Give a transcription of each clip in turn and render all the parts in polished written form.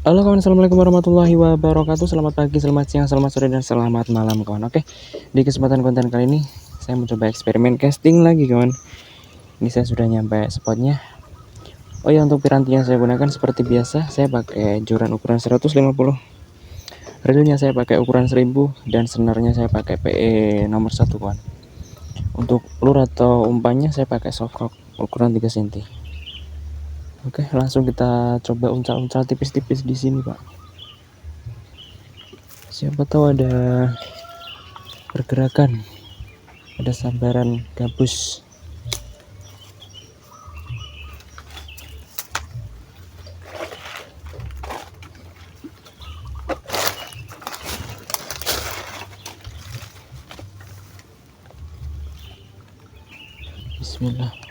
Halo kawan, assalamualaikum warahmatullahi wabarakatuh. Selamat pagi, selamat siang, selamat sore, dan selamat malam kawan. Oke, di kesempatan konten kali ini saya mencoba eksperimen casting lagi kawan. Ini saya sudah nyampe spotnya. Oh ya, untuk piranti yang saya gunakan seperti biasa, saya pakai joran ukuran 150. Reelnya saya pakai ukuran 1000 dan senarnya saya pakai PE nomor 1 kawan. Untuk lur atau umpannya saya pakai softcock ukuran 3 cm. Oke, langsung kita coba uncal-uncal tipis-tipis di sini, Pak. Siapa tahu ada pergerakan, ada sambaran gabus. Bismillah.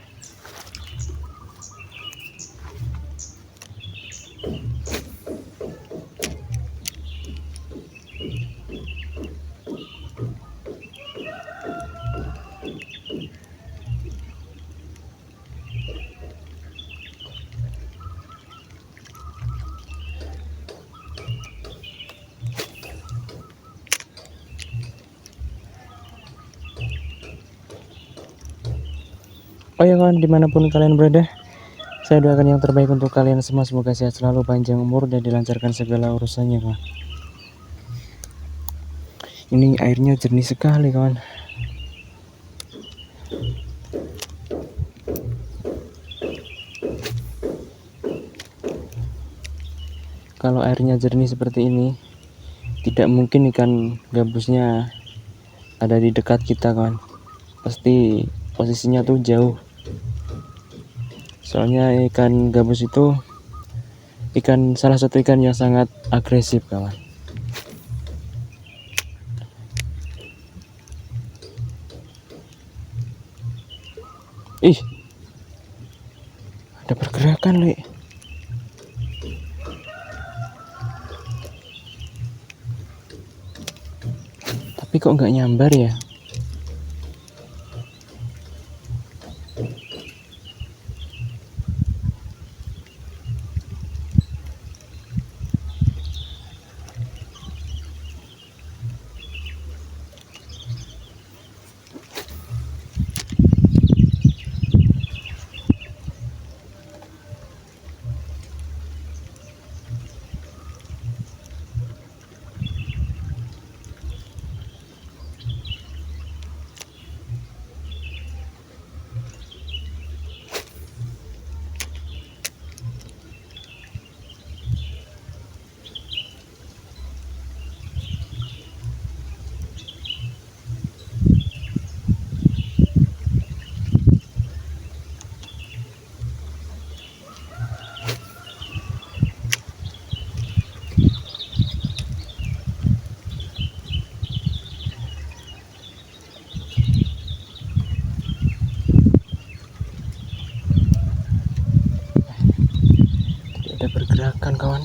Oh ya kawan, dimanapun kalian berada, saya doakan yang terbaik untuk kalian semua. Semoga sehat selalu, panjang umur, dan dilancarkan segala urusannya kawan. Ini airnya jernih sekali kawan. Kalau airnya jernih seperti ini, tidak mungkin ikan gabusnya ada di dekat kita kawan. Pasti posisinya tuh jauh. Soalnya ikan gabus itu salah satu ikan yang sangat agresif kawan. Ih, ada pergerakan Le. Tapi kok nggak nyambar ya? Ada pergerakan kawan.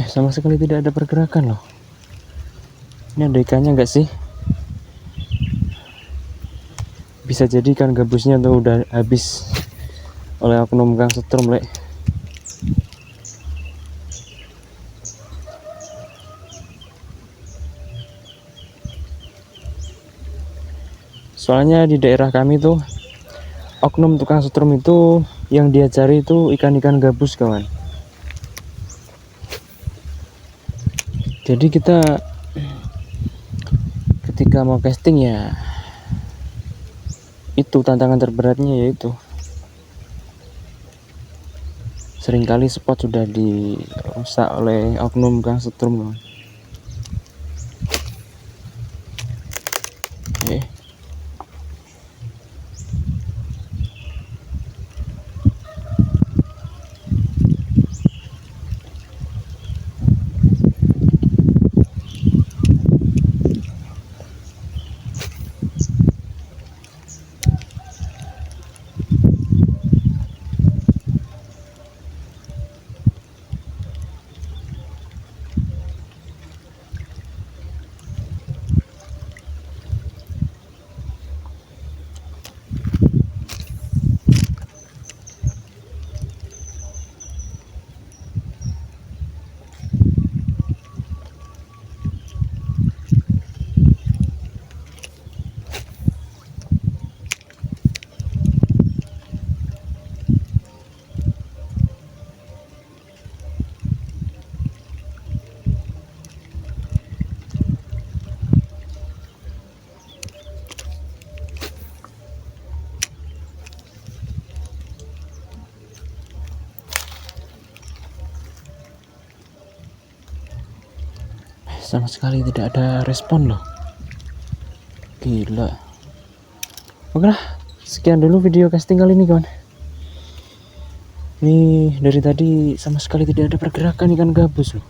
Sama sekali tidak ada pergerakan loh. Ini ada ikannya nggak sih? Bisa jadi ikan gabusnya tuh udah habis oleh oknum kang setrum, lek. Soalnya di daerah kami tuh oknum tukang setrum itu yang dia cari itu ikan-ikan gabus, kawan. Jadi kita ketika mau casting ya itu tantangan terberatnya, yaitu seringkali spot sudah dirusak oleh oknum kang setrum, kawan. Oke. Sama sekali tidak ada respon loh, gila. Oke lah, sekian dulu video casting kali ini, kawan. Ini dari tadi sama sekali tidak ada pergerakan ikan gabus loh.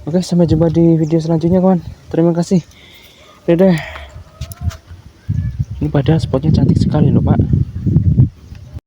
Oke, sampai jumpa di video selanjutnya, kawan. Terima kasih. Dadah. Ini padahal spotnya cantik sekali loh, Pak.